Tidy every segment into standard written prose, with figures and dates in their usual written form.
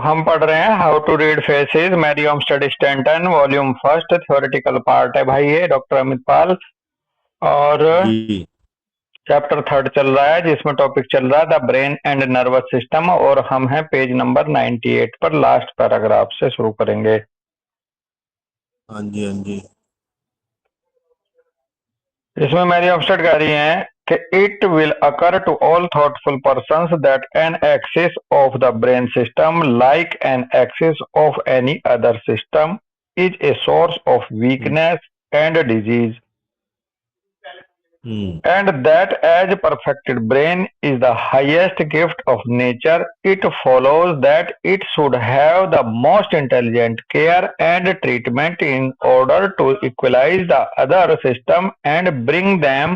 हम पढ़ रहे हैं how to read faces Miriam study Stanton volume first theoretical part है भाई ये डॉक्टर अमित पाल। और जी। चैप्टर थर्ड चल रहा है जिसमें टॉपिक चल रहा है the brain and nervous system और हम हैं पेज नंबर 98 पर लास्ट पैराग्राफ से शुरू करेंगे। हाँ जी, हाँ जी। इसमें मैरी ऑब्स्टेड कह रही हैं कि it will occur to all thoughtful persons that an axis of the brain system like an axis of any other system is a source of hmm, weakness and disease hmm, and that as perfected brain is the highest gift of nature, it follows that it should have the most intelligent care and treatment in order to equalize the other system and bring them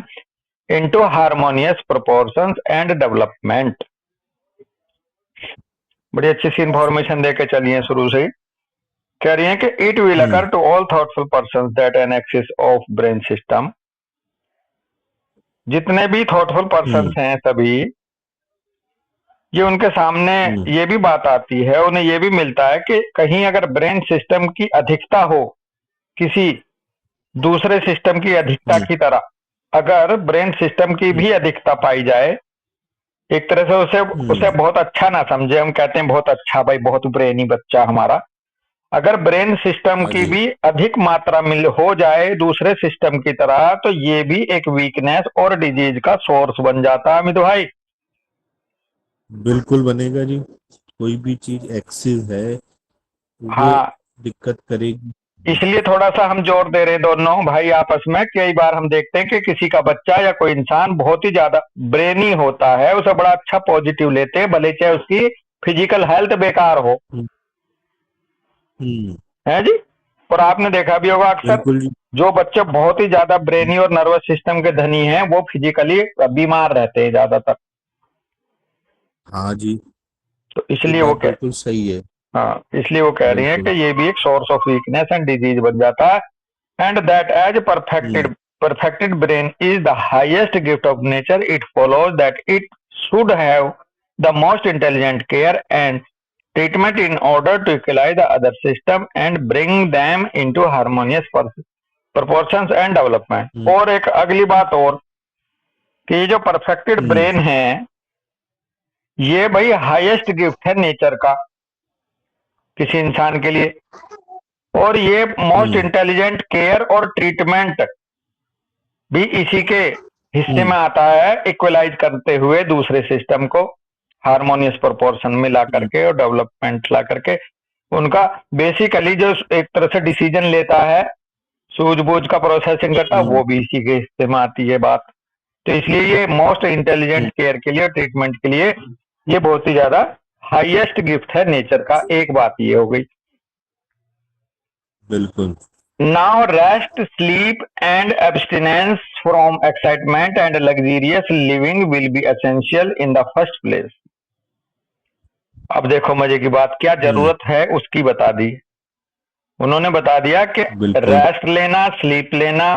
into harmonious proportions and development. बड़ी अच्छी सी information देके चलिए शुरू से ही। कह रही है कि it will occur hmm, to all thoughtful person that an axis of brain system, जितने भी थॉटफुल पर्सन हम्म, हैं सभी, ये उनके सामने हम्म, ये भी बात आती है, उन्हें ये भी मिलता है कि कहीं अगर ब्रेन सिस्टम की अधिकता हो, किसी दूसरे सिस्टम की अधिकता हम्म, की तरह अगर ब्रेन सिस्टम की हम्म, भी अधिकता पाई जाए, एक तरह से उसे उसे हम्म, बहुत अच्छा ना समझे, हम कहते हैं बहुत अच्छा भाई, बहुत ब्रेनी बच्चा हमारा। अगर ब्रेन सिस्टम हाँ की जी, भी अधिक मात्रा मिल हो जाए दूसरे सिस्टम की तरह, तो ये भी एक वीकनेस और डिजीज का सोर्स बन जाता है अमित भाई। बिल्कुल बनेगा जी। कोई भी चीज एक्सिस है वो हाँ, दिक्कत करेगी। इसलिए थोड़ा सा हम जोर दे रहे हैं दोनों भाई आपस में। कई बार हम देखते हैं कि किसी का बच्चा या कोई इंसान बहुत ही ज्यादा ब्रेनी होता है, उसे बड़ा अच्छा पॉजिटिव लेते हैं, भले चाहे उसकी फिजिकल हेल्थ बेकार हो, हम्म, हम्म, है जी। और आपने देखा भी होगा अक्सर, बिल्कुल जी। जो बच्चे बहुत ही ज्यादा ब्रेनी और नर्वस सिस्टम के धनी हैं वो फिजिकली बीमार रहते हैं ज्यादातर। हाँ जी, तो ये इसलिए वो बात कह बिल्कुल सही है। हाँ, इसलिए वो कह रही हैं कि बिल्कुल। ये भी एक source of weakness and disease बन जाता है। And that as hmm, perfected brain is the highest gift of nature, it follows that it should have the most intelligent care and treatment in order to equalize the other system and bring them into harmonious proportions and development. हम्म, और एक अगली बात और कि ये जो perfected हम्म, brain है, ये भाई हाईएस्ट गिफ्ट है नेचर का किसी इंसान के लिए। और ये मोस्ट हम्म, इंटेलिजेंट केयर और ट्रीटमेंट भी इसी के हिस्से हम्म, में आता है, इक्वलाइज करते हुए दूसरे सिस्टम को हार्मोनियस प्रोपोर्शन में ला हम्म, करके और डेवलपमेंट ला करके उनका बेसिकली जो एक तरह से डिसीजन लेता है, सूझबूझ का प्रोसेसिंग करता है, वो हम्म, भी इसी के हिस्से में आती है बात। तो इसलिए ये मोस्ट इंटेलिजेंट हम्म, केयर के लिए, ट्रीटमेंट के लिए ये बहुत ही ज्यादा हाईएस्ट गिफ्ट है नेचर का। एक बात ये हो गई। बिल्कुल। Now rest, sleep and abstinence from excitement and luxurious living will be essential in the first place. अब देखो मजे की बात, क्या हम्म, जरूरत है उसकी बता दी उन्होंने। बता दिया कि बिल्कुल। रेस्ट लेना, स्लीप लेना,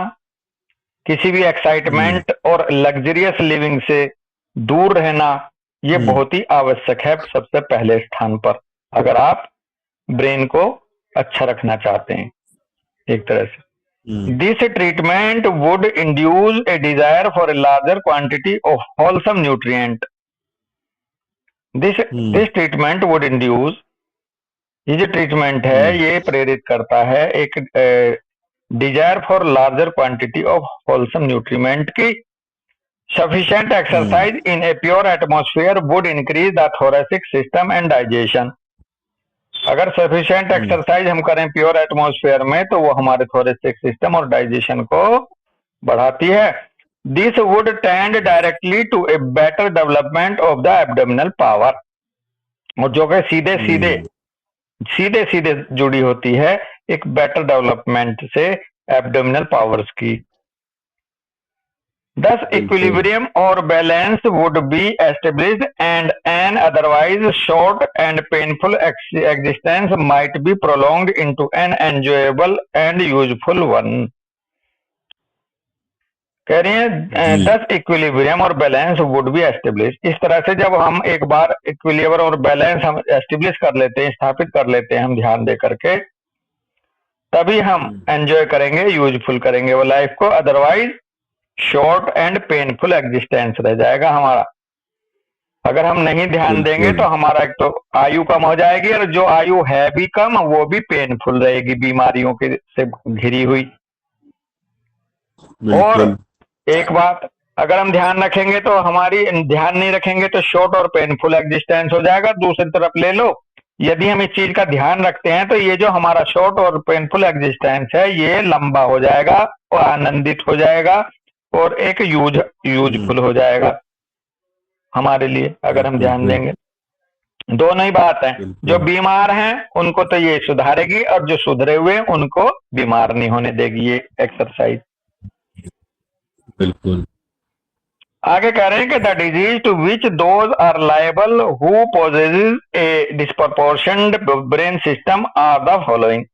किसी भी हम्म, एक्साइटमेंट और लग्जरियस लिविंग से दूर रहना, ये हम्म, बहुत ही आवश्यक है सबसे पहले स्थान पर, अगर आप ब्रेन को अच्छा रखना चाहते हैं एक तरह से। हम्म, This treatment would induce a desire for a larger quantity of wholesome nutrient. This hmm, treatment would induce, ये जो ट्रीटमेंट है हम्म, ये प्रेरित करता है एक desire for larger quantity of wholesome nutriment की। Sufficient hmm, exercise in a pure atmosphere would increase the thoracic system and digestion. अगर सफिशिएंट हम्म, एक्सरसाइज हम करें प्योर एटमॉस्फेयर में तो वो हमारे थोरेसिक सिस्टम और डाइजेशन को बढ़ाती है। This would tend directly to a better development of the abdominal power, और जो कि सीधे सीधे हम्म, सीधे सीधे जुड़ी होती है एक बेटर डेवलपमेंट से एब्डोमिनल पावर्स की। Thus बिल्कुल। equilibrium or balance would be established and an otherwise short and painful existence might be prolonged into an enjoyable and useful one. कह रही है जी दस इक्विलिब्रियम और बैलेंस वुड बी एस्टेब्लिश। इस तरह से जब हम एक बार इक्विलिब्रियम और बैलेंस हम एस्टेब्लिश कर लेते हैं, स्थापित कर लेते हैं हम ध्यान दे करके, तभी हम हम्म, एंजॉय करेंगे, यूजफुल करेंगे वो लाइफ को। Otherwise short and painful existence रह जाएगा हमारा। अगर हम नहीं ध्यान देंगे तो बिल्कुल हमारा एक तो आयु कम हो जाएगी, और जो आयु है भी कम वो भी पेनफुल रहेगी, बीमारियों के से घिरी हुई। और बिल्कुल एक बात, अगर हम ध्यान रखेंगे तो हमारी, ध्यान नहीं रखेंगे तो शॉर्ट और पेनफुल एग्जिस्टेंस हो जाएगा। दूसरी तरफ ले लो, यदि हम इस चीज का ध्यान रखते हैं तो ये जो हमारा शॉर्ट और पेनफुल एग्जिस्टेंस है ये लंबा हो जाएगा और आनंदित हो जाएगा और एक हम्म, यूजफुल हो जाएगा हमारे लिए, अगर हम बिल्कुल ध्यान बिल्कुल देंगे। दोनों ही बात है, जो बिल्कुल बीमार हैं उनको तो ये सुधारेगी, और जो सुधरे हुए हैं उनको बीमार नहीं होने देगी ये एक्सरसाइज। बिल्कुल आगे कह रहे हैं कि the disease to which those are liable who possesses a disproportioned brain system are the following.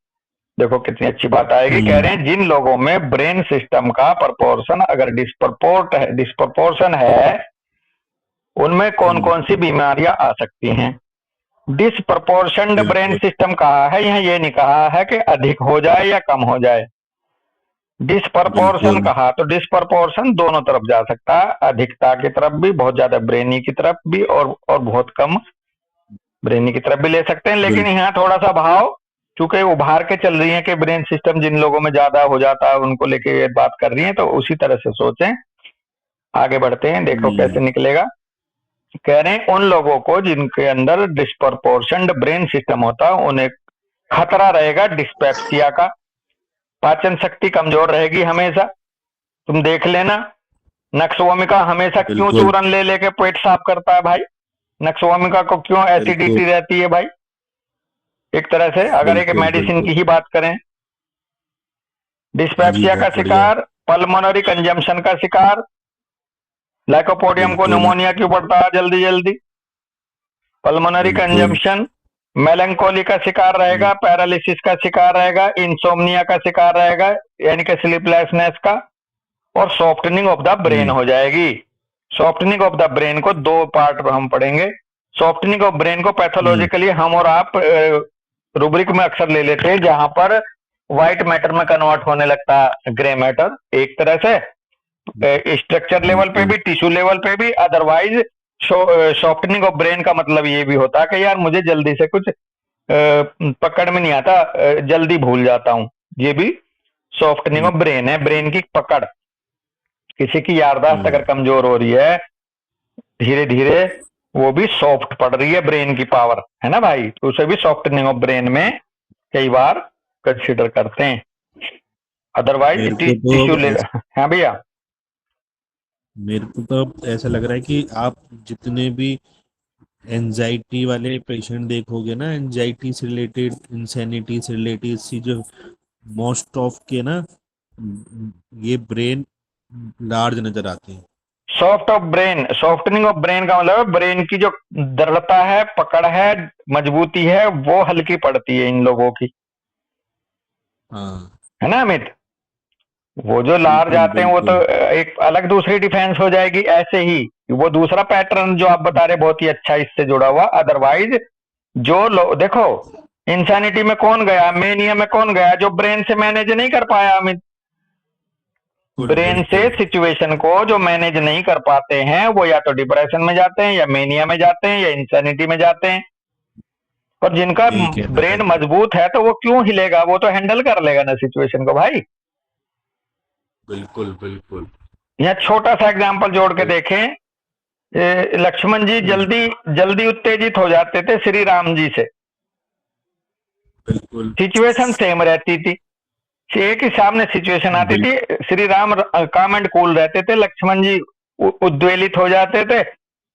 देखो कितनी अच्छी बात आएगी। कह हम्म, रहे हैं जिन लोगों में ब्रेन सिस्टम का प्रपोर्शन अगर डिस्प्रपोर्शन है, उनमें कौन हम्म, कौन सी बीमारियां आ सकती हैं। डिसप्रपोर्शनड ब्रेन बिल्कुल सिस्टम कहा है, यहाँ ये नहीं कहा है कि अधिक हो जाए या कम हो जाए। डिसप्रपोर्शन बिल्कुल कहा तो डिसप्रपोर्शन दोनों तरफ जा सकता है, अधिकता की तरफ भी, बहुत ज्यादा ब्रेनी की तरफ भी, और बहुत कम ब्रेनी की तरफ भी ले सकते हैं। लेकिन बिल्कुल यहाँ थोड़ा सा भाव, चूंकि उभार के चल रही है कि ब्रेन सिस्टम जिन लोगों में ज्यादा हो जाता है उनको लेके ये बात कर रही है, तो उसी तरह से सोचें। आगे बढ़ते हैं, देखो कैसे हम्म, निकलेगा। कह रहे हैं उन लोगों को जिनके अंदर डिस्प्रपोर्शनड ब्रेन सिस्टम होता है उन्हें खतरा रहेगा डिस्पेप्सिया का। पाचन शक्ति कमजोर रहेगी हमेशा। तुम देख लेना, नक्सवामिका हमेशा क्यों बिल्कुल चूरन ले लेके पेट साफ करता है भाई? नक्सवामिका को क्यों बिल्कुल एसिडिटी रहती है भाई? एक तरह से अगर एक बिल्कुल मेडिसिन बिल्कुल की ही बात करें, हाँ जी डिस्पेप्सिया का बहुत बढ़िया शिकार, पल्मोनरी कंजम्पशन का शिकार। लाइकोपोडियम को बिल्कुल निमोनिया क्यों पड़ता है जल्दी जल्दी? पल्मोनरी बिल्कुल कंजम्पशन। मेलंकोली का शिकार रहेगा, पैरालिसिस का शिकार रहेगा, इंसोम्निया का शिकार रहेगा, यानी कि स्लीपलेसनेस का, और सॉफ्टनिंग ऑफ द ब्रेन हम्म, हो जाएगी। सॉफ्टनिंग ऑफ द ब्रेन को दो पार्ट हम पढ़ेंगे। सॉफ्टनिंग ऑफ ब्रेन को हम्म, पैथोलॉजिकली हम और आप रूब्रिक में अक्सर ले लेते हैं, जहां पर व्हाइट मैटर में कन्वर्ट होने लगता है ग्रे मैटर, एक तरह से स्ट्रक्चर लेवल पे बिल्कुल भी, टिश्यू लेवल पे भी। अदरवाइज सॉफ्टनिंग ऑफ ब्रेन का मतलब ये भी होता है कि यार मुझे जल्दी से कुछ पकड़ में नहीं आता, जल्दी भूल जाता हूँ। ये भी सॉफ्टनिंग हम्म, ऑफ ब्रेन है, ब्रेन की पकड़। किसी की याददाश्त हम्म, अगर कमजोर हो रही है धीरे धीरे, वो भी सॉफ्ट पड़ रही है ब्रेन की पावर, है ना भाई? तो उसे भी सॉफ्टनिंग ऑफ ब्रेन में कई बार कंसिडर करते हैं। अदरवाइज मेरे को तो टिश्यू अब ले। हाँ भैया। मेरे को तो अब ऐसा लग रहा है कि आप जितने भी एनजाइटी वाले पेशेंट देखोगे ना, एनजाइटी से रिलेटेड, इंसैनिटी से रिलेटेड, सी जो मोस्ट ऑफ के ना ये ब्रेन लार्ज नजर आते हैं। Soft of brain, softening of brain का मतलब ब्रेन की जो दृढ़ता है, पकड़ है, मजबूती है, वो हल्की पड़ती है इन लोगों की, हाँ है ना अमित? वो जो लार्ज बिल्कुल आते हैं वो तो बिल्कुल एक अलग दूसरी डिफेंस हो जाएगी। ऐसे ही वो दूसरा पैटर्न जो आप बता रहे बहुत ही अच्छा इससे जुड़ा हुआ। अदरवाइज जो लोग देखो, इंसानिटी में कौन गया, मेनिया में कौन गया? जो ब्रेन से मैनेज नहीं कर पाया अमित। बिल्कुल ब्रेन से बिल्कुल सिचुएशन को जो मैनेज नहीं कर पाते हैं वो या तो डिप्रेशन में जाते हैं, या मेनिया में जाते हैं, या इंसानिटी में जाते हैं। और जिनका यही कहना है ब्रेन मेरा। मजबूत है तो वो क्यों हिलेगा? वो तो हैंडल कर लेगा ना सिचुएशन को भाई। बिल्कुल बिल्कुल यहाँ छोटा सा एग्जांपल जोड़ के देखें, लक्ष्मण जी हम्म, जल्दी जल्दी उत्तेजित हो जाते थे श्री राम जी से। बिल्कुल सिचुएशन सेम रहती थी, एक ही सामने सिचुएशन आती बिल्कुल थी। श्री राम काम एंड कूल रहते थे, लक्ष्मण जी उद्वेलित हो जाते थे।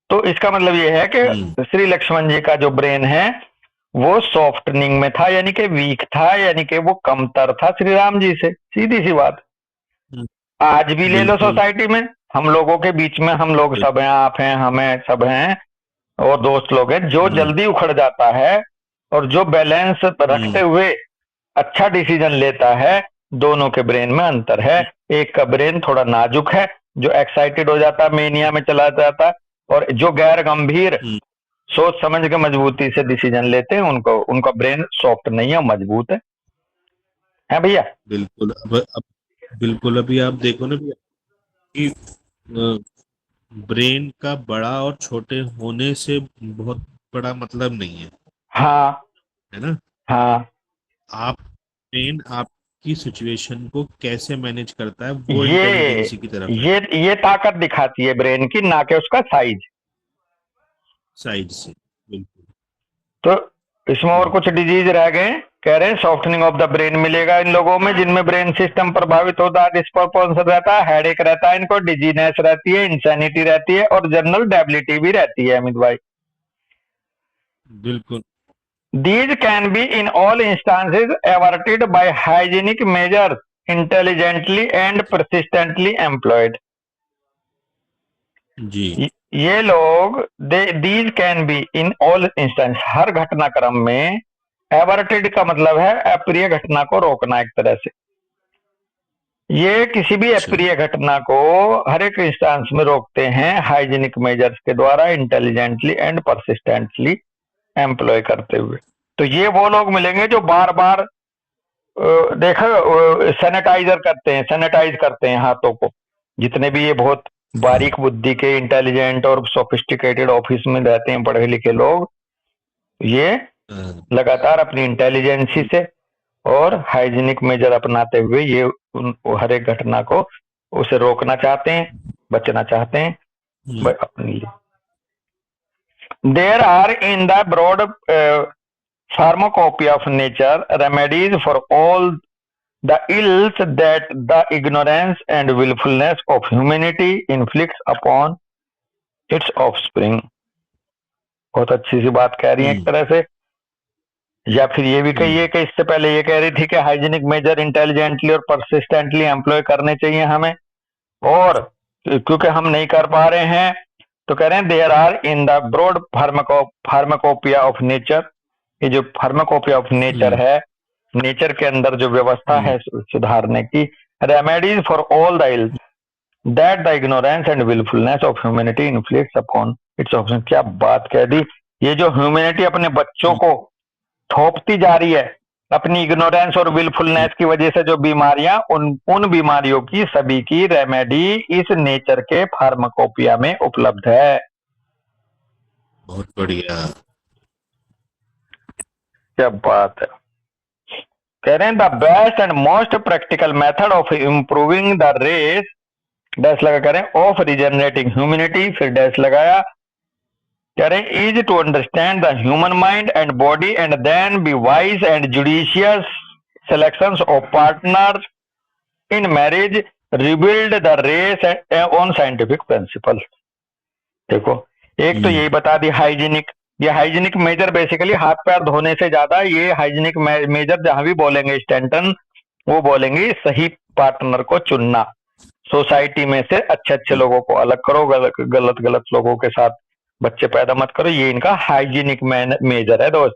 तो इसका मतलब ये है हम्म, कि श्री लक्ष्मण जी का जो ब्रेन है वो सॉफ्टनिंग में था, यानी कि वीक था, यानी कि वो कमतर था श्री राम जी से, सीधी सी बात। हम्म, आज भी ले लो बिल्कुल सोसाइटी में, हम लोगों के बीच में, हम लोग बिल- सब हैं, आप हैं, हमें सब हैं, और दोस्त लोग हैं, जो हम्म, जल्दी उखड़ जाता है और जो बैलेंस रखते हम्म, हुए अच्छा डिसीजन लेता है, दोनों के ब्रेन में अंतर है। एक का ब्रेन थोड़ा नाजुक है, जो एक्साइटेड हो जाता है, मेनिया में चला जाता है, और जो गैर गंभीर सोच समझ के मजबूती से डिसीजन लेते हैं, उनको उनका ब्रेन सॉफ्ट नहीं है, मजबूत है भैया। बिल्कुल। अब बिल्कुल अभी आप देखो ना भैया कि ब्रेन का बड़ा और छोटे होने से बहुत बड़ा मतलब नहीं है, हाँ है ना। हाँ, आप ब्रेन आपकी सिचुएशन को कैसे मैनेज करता है वो ये इंटेलिजेंसी की तरफ है, ये ताकत दिखाती है ब्रेन की, ना कि उसका साइज। साइड से। बिल्कुल। तो इसमें और बिल्कुल। कुछ डिजीज रह गए, कह रहे हैं सॉफ्टनिंग ऑफ द ब्रेन मिलेगा इन लोगों में जिनमें ब्रेन सिस्टम प्रभावित होता है, डिस्प्रपोर्शन रहता है, हेडेक रहता है, इनको डिजीनेस रहती है, इंसैनिटी रहती है, और जनरल डेबिलिटी भी रहती है अमित भाई। बिल्कुल। These can be in all instances averted by hygienic measures intelligently and persistently employed. जी। ये लोग these can be in all instances, हर घटनाक्रम में, एवर्टेड का मतलब है अप्रिय घटना को रोकना एक तरह से। ये किसी भी अच्छा। अप्रिय घटना को हर एक इंस्टांस में रोकते हैं हाइजीनिक मेजर्स के द्वारा, इंटेलिजेंटली एंड परसिस्टेंटली एम्प्लॉय करते हुए। तो ये वो लोग मिलेंगे जो बार बार देखो सैनिटाइजर करते हैं, सैनिटाइज करते हैं हाथों को। जितने भी ये बहुत हाँ। बारीक बुद्धि के, इंटेलिजेंट और सोफिस्टिकेटेड ऑफिस में रहते हैं पढ़े लिखे लोग, ये हाँ। लगातार अपनी इंटेलिजेंसी से और हाइजीनिक मेजर अपनाते हुए ये हर एक घटना को उसे रोकना चाहते हैं, बचना चाहते हैं अपने लिए। There are in the broad pharmacopoeia of nature remedies for all the ills that the ignorance and willfulness of humanity inflicts upon its offspring। बहुत अच्छी सी बात कह रही है एक तरह से। या फिर ये भी कहिए कि इससे पहले ये कह रही थी कि हाइजीनिक मेजर इंटेलिजेंटली और परसिस्टेंटली एम्प्लॉय करने चाहिए हमें, और क्योंकि हम नहीं कर पा रहे हैं तो कह रहे हैं there are in the broad pharmacopoeia of nature. ये जो फार्माकोपिया ऑफ नेचर है, नेचर के अंदर जो व्यवस्था है सुधारने की, remedies for all the ills that the ignorance and wilfulness of humanity inflicts upon its option. क्या बात कह दी। ये जो ह्यूमैनिटी अपने बच्चों को थोपती जा रही है अपनी इग्नोरेंस और विलफुलनेस की वजह से, जो बीमारियां, उन बीमारियों की सभी की रेमेडी इस नेचर के फार्माकोपिया में उपलब्ध है। बहुत बढ़िया। क्या बात है। कह रहे हैं the best and most practical method of improving the race, dash लगा करें, ऑफ रिजनरेटिंग ह्यूमैनिटी, फिर डैश लगाया, कह रहे हैं is to understand the human mind and body and then be wise and judicious selections of partners in marriage, rebuild the race on scientific principles। देखो, एक तो यही बता दी हाइजीनिक, ये हाइजीनिक मेजर बेसिकली हाथ पैर धोने से ज्यादा, ये हाइजीनिक मेजर जहां भी बोलेंगे स्टैंटन, वो बोलेंगे सही पार्टनर को चुनना, सोसाइटी में से अच्छे अच्छे लोगों को अलग करो, गलत गलत लोगों के साथ बच्चे पैदा मत करो। ये इनका हाइजीनिक मेजर है दोस्त।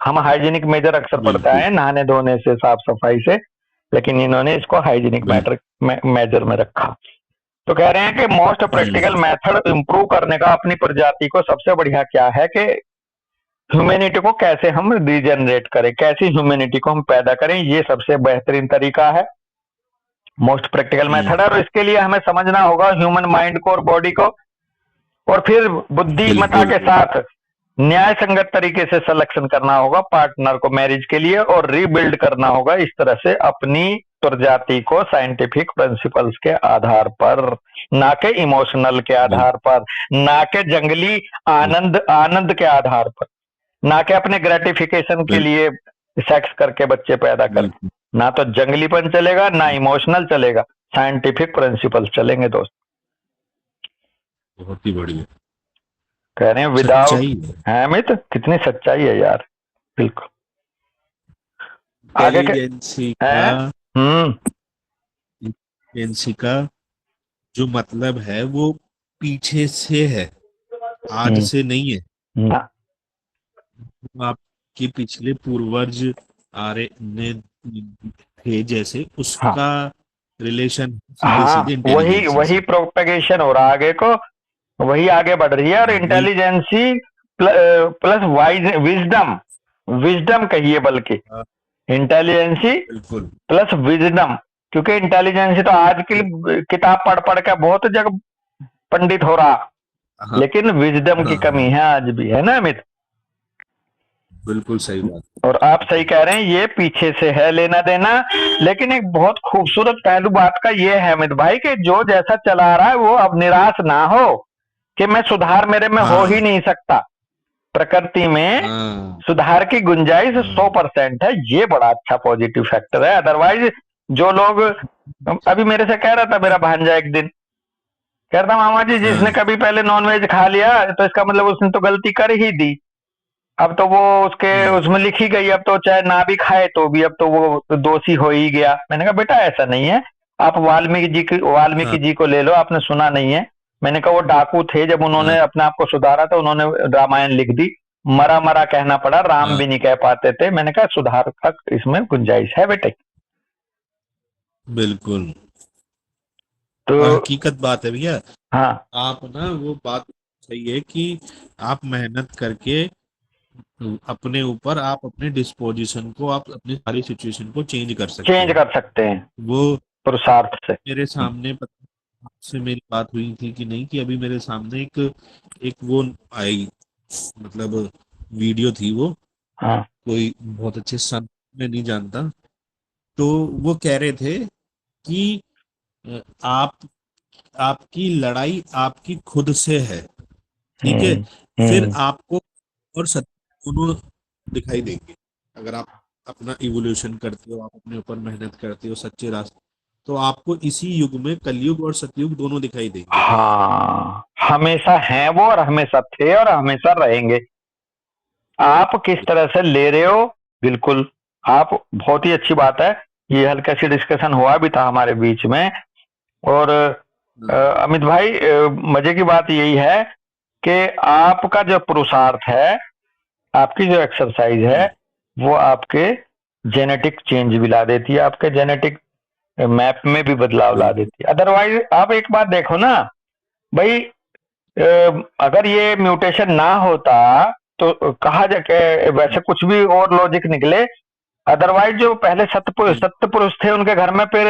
हम हाइजीनिक मेजर अक्सर पढ़ते बिल्कुल। हैं नहाने धोने से, साफ सफाई से, लेकिन इन्होंने इसको हाइजीनिक मैटर मेजर में रखा। तो कह रहे हैं कि मोस्ट प्रैक्टिकल मेथड इंप्रूव करने का अपनी प्रजाति को सबसे बढ़िया क्या है कि ह्यूमैनिटी को कैसे हम रीजनरेट करें, कैसी ह्यूमैनिटी को हम पैदा करें, ये सबसे बेहतरीन तरीका है, मोस्ट प्रैक्टिकल मेथड है। और इसके लिए हमें समझना होगा ह्यूमन माइंड को और बॉडी को, और फिर बुद्धिमत्ता बिल्कुल। के साथ न्याय संगत तरीके से सिलेक्शन करना होगा पार्टनर को मैरिज के लिए, और रीबिल्ड करना होगा इस तरह से अपनी प्रजाति को साइंटिफिक प्रिंसिपल्स के आधार पर, ना के इमोशनल के आधार पर, ना के जंगली आनंद के आधार पर, ना के अपने ग्रेटिफिकेशन के लिए सेक्स करके बच्चे पैदा करें। ना तो जंगलीपन चलेगा, ना इमोशनल चलेगा, साइंटिफिक प्रिंसिपल्स चलेंगे दोस्त। बहुत ही बढ़िया। कह रहे हैं विदाउट, है अमित, कितनी सच्चाई है यार, बिल्कुल। आगे के इंटेलिजेंसी का, है। हम्म। इंटेलिजेंसी का जो मतलब है वो पीछे से है, आज से नहीं है। ना, आपके पिछले पूर्वज आ रहे ने थे जैसे हाँ उसका रिलेशन सीधे हाँ, सीधे वही इंटेलिजेंसी वही से। प्रोपेगेशन हो रहा आगे को, वही आगे बढ़ रही है। और वही। Intelligency plus wise wisdom, wisdom कहिए बल्कि, हाँ, इंटेलिजेंसी बिल्कुल। Plus wisdom. क्योंकि इंटेलिजेंसी तो आज की किताब पढ़ पढ़ के बहुत जगह पंडित हो रहा, हाँ लेकिन विजडम की हाँ कमी हाँ, है आज भी, है ना अमित? बिल्कुल सही बात। और आप सही बिल्कुल। कह रहे हैं, ये पीछे से है लेना देना। लेकिन एक बहुत खूबसूरत पहलू बात का ये है अमित भाई, कि जो जैसा चला रहा है वो अब निराश ना हो कि मैं सुधार मेरे में हो ही हाँ नहीं सकता। प्रकृति में हाँ सुधार की गुंजाइश सौ हाँ परसेंट है, ये बड़ा अच्छा पॉजिटिव फैक्टर है। अदरवाइज जो लोग, अभी मेरे से कह रहा था मेरा भांजा एक दिन, कह रहा था मामा जी जिसने हाँ कभी पहले नॉनवेज खा लिया तो इसका मतलब उसने तो गलती कर ही दी, अब तो वो उसके हाँ उसमें लिखी गई, अब तो चाहे ना भी खाए तो भी अब तो वो दोषी हो ही गया। मैंने कहा बेटा ऐसा नहीं है, आप हाँ वाल्मीकि जी को ले लो, आपने सुना नहीं है? मैंने कहा वो डाकू थे, जब हाँ उन्होंने अपने आप को सुधारा तो उन्होंने रामायण लिख दी, मरा मरा कहना पड़ा, राम हाँ, भी नहीं कह पाते थे। मैंने कहा सुधार तक इसमें गुंजाइश है बेटे। बिल्कुल। तो और हकीकत बात है भैया। हाँ, आप ना वो बात सही है कि आप मेहनत करके अपने ऊपर, आप अपने डिस्पोजिशन को, आप अपनी सारी सिचुएशन को चेंज कर सकते चेंज हो। कर सकते हैं वो पुरुषार्थ से। मेरे सामने आपसे मेरी बात हुई थी कि नहीं, कि अभी मेरे सामने एक एक वो आई, मतलब वीडियो थी वो, हाँ कोई बहुत अच्छे संत, मैं नहीं जानता। तो वो कह रहे थे कि आप, आपकी लड़ाई आपकी खुद से है, ठीक है? हम्म फिर हम्म आपको और सत्य दोनों दिखाई देंगे। अगर आप अपना इवोल्यूशन करते हो, आप अपने ऊपर मेहनत करते हो सच्चे रास्ते, तो आपको इसी युग में कलयुग और सतयुग दोनों दिखाई देंगे। हाँ, हमेशा हैं वो, और हमेशा थे, और हमेशा रहेंगे। आप किस तरह से ले रहे हो, बिल्कुल। आप, बहुत ही अच्छी बात है, ये हल्का सी डिस्कशन हुआ भी था हमारे बीच में। और अमित भाई, मजे की बात यही है कि आपका जो पुरुषार्थ है, आपकी जो एक्सरसाइज है, हम्म, वो आपके जेनेटिक चेंज भी ला देती है, आपके जेनेटिक मैप में भी बदलाव ला बिल्कुल। देती है। अदरवाइज आप एक बात देखो ना भाई, अगर ये म्यूटेशन ना होता तो कहा जाके वैसे कुछ भी और लॉजिक निकले, अदरवाइज जो पहले हम्म, सत्य पुरुष थे उनके घर में फिर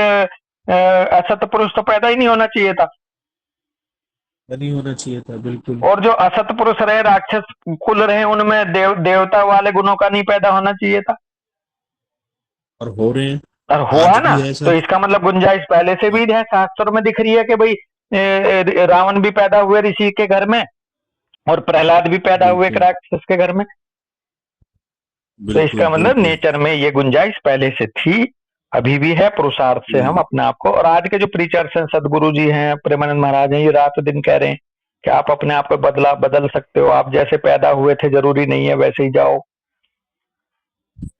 असत्य पुरुष तो पैदा ही नहीं होना चाहिए था। नहीं होना चाहिए था, बिल्कुल। और जो असत पुरुष रहे, राक्षस कुल रहे, उनमें देवता वाले गुणों का नहीं पैदा होना चाहिए था। और हो रहे हैं, और हुआ आज ना, भी है तो ऐसा। इसका मतलब गुंजाइश पहले से भी है, शास्त्रों में दिख रही है कि भाई रावण भी पैदा हुए ऋषि के घर में, और प्रहलाद भी पैदा हुए एक बिल्कुल राक्षस के घर में। तो इसका बिल्कुल मतलब बिल्कुल। नेचर में ये गुंजाइश पहले से थी, अभी भी है। पुरुषार्थ से हम हम्म, अपने आप को, और आज के जो प्रीचर्स हैं, सदगुरु जी हैं, प्रेमानंद महाराज हैं, ये रात दिन कह रहे हैं कि आप अपने आप को बदल सकते हो, आप जैसे पैदा हुए थे जरूरी नहीं है वैसे ही जाओ,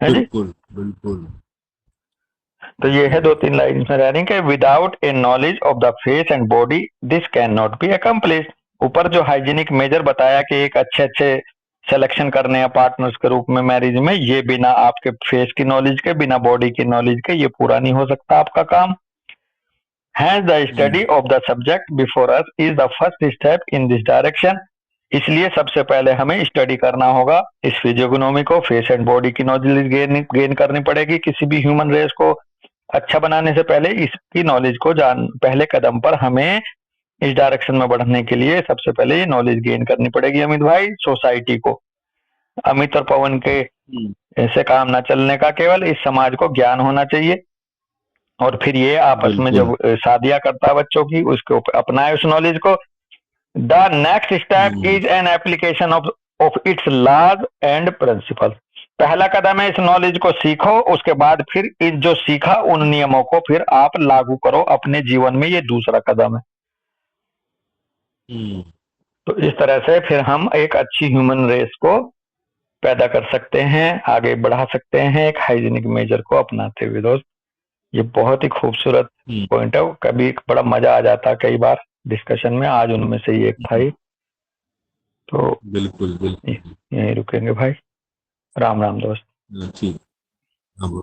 है जी। बिल्कुल बिल्कुल तो ये है बिल्कुल। दो तीन लाइन में रह रही कि without A knowledge of the face and body this can not be accomplished. ऊपर जो हाइजीनिक मेजर बताया कि एक अच्छे अच्छे सिलेक्शन करने हैं पार्टनर्स के रूप में मैरिज में, ये बिना आपके फेस की नॉलेज के, बिना बॉडी की नॉलेज के, ये पूरा नहीं हो सकता आपका काम। Hence the hmm, study of the subject before us is the first step in this direction। इसलिए सबसे पहले हमें स्टडी करना होगा इस फिजियोग्नोमी को, फेस एंड बॉडी की नॉलेज गेन करनी पड़ेगी। किसी भी ह्यूमन रेस को अच्छा बनाने से पहले इसकी नॉलेज को जान, पहले कदम पर हमें इस डायरेक्शन में बढ़ने के लिए सबसे पहले ये नॉलेज गेन करनी पड़ेगी अमित भाई, सोसाइटी को। अमित और पवन के हम्म, ऐसे काम ना चलने का, केवल इस समाज को ज्ञान होना चाहिए। और फिर ये आपस में बिल्कुल। जब शादियां करता है बच्चों की, उसके ऊपर अपनाए उस नॉलेज को। The next step hmm, is an application of its laws and principle. पहला कदम है इस नॉलेज को सीखो, उसके बाद फिर इस जो सीखा उन नियमों को फिर आप लागू करो अपने जीवन में, ये दूसरा कदम है। हम्म, तो इस तरह से फिर हम एक अच्छी ह्यूमन रेस को पैदा कर सकते हैं, आगे बढ़ा सकते हैं एक हाइजीनिक मेजर को अपनाते हुए दोस्त। ये बहुत ही खूबसूरत हम्म, पॉइंट है, कभी बड़ा मजा आ जाता है कई बार डिस्कशन में, आज उनमें से ही एक था हम्म, ही। तो बिल्कुल बिल्कुल। यहीं रुकेंगे भाई। राम राम दोस्त। ठीक। हाँ।